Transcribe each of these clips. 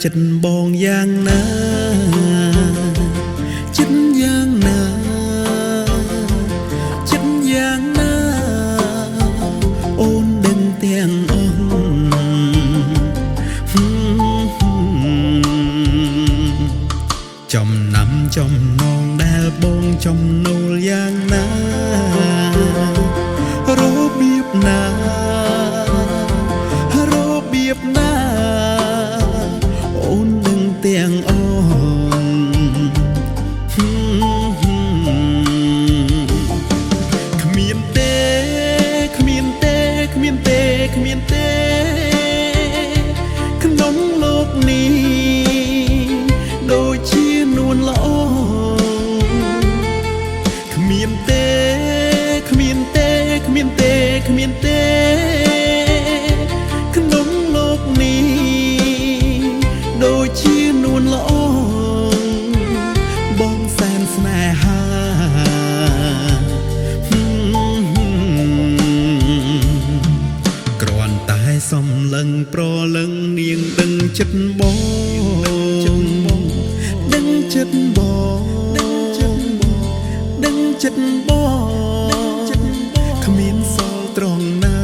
ចិត្តបងយ៉ាងណាចិត្តយ៉ាងណាចិត្តយ៉ាងណាអូនដឹងទាំងអស់ចំណាំចំណងដែលបងចំណូលយ៉ាងណារបៀបណារបៀបណាអូននឹងទាំងអស់គ្មានទេគ្មានទេគ្មានទេគ្មានទេក្នុងលោកនេះដូចជានួនល្អគ្មានទេគ្មានទេគ្មានទេគ្មានទេក្នុងលោកនេះដូចជានួនល្អបងសែនស្នេហាគ្រាន់តែសំឡឹងប្រលឹងនាងដឹងចិត្តបងដឹងចិត្តបងដឹងចិត្តបងគ្មានសល់ត្រង់ណា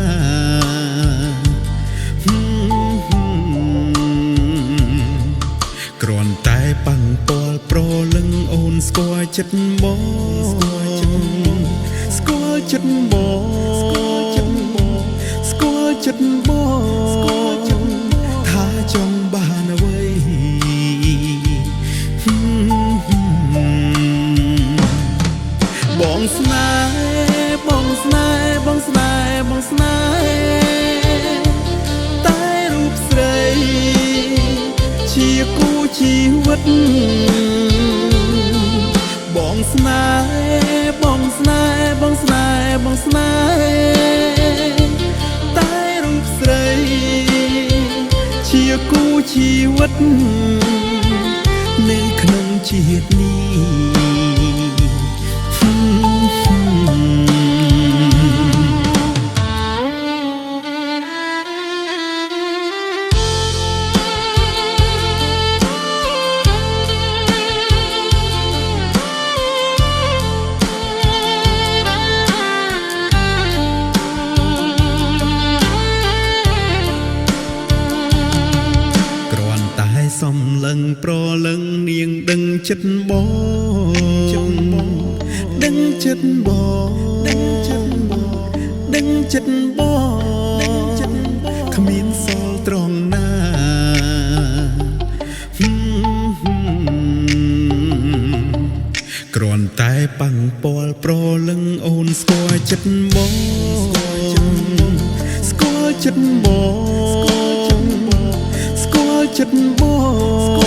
គ្រាន់តែប៉ះពាល់ប្រលឹងអូនស្គាល់ចិត្តបងស្គាល់ចិត្តបងស្គាល់ចិត្តបងថាចង់បានអ្វីបងស្នេហ៍បងស្នេហ៍បងស្នេហ៍បងស្នេហ៍តែរូបស្រីជាគូជីវិតបងស្នេហ៍បងស្នេហ៍បងស្នេហ៍បងស្នេហ៍តែរូបស្រីជាគូជីវិតនៅក្នុងជាតិនេះសំឡឹងប្រលឹងនាងដឹងចិត្តបងដឹងចិត្តបងដឹងចិត្តបងគ្មានសល់ត្រង់ណាគ្រាន់តែប៉ះពាល់ប្រលឹងអូនស្គាល់ចិត្តបងស្គាល់ចិត្តបងស្គាល់ចិត្តបង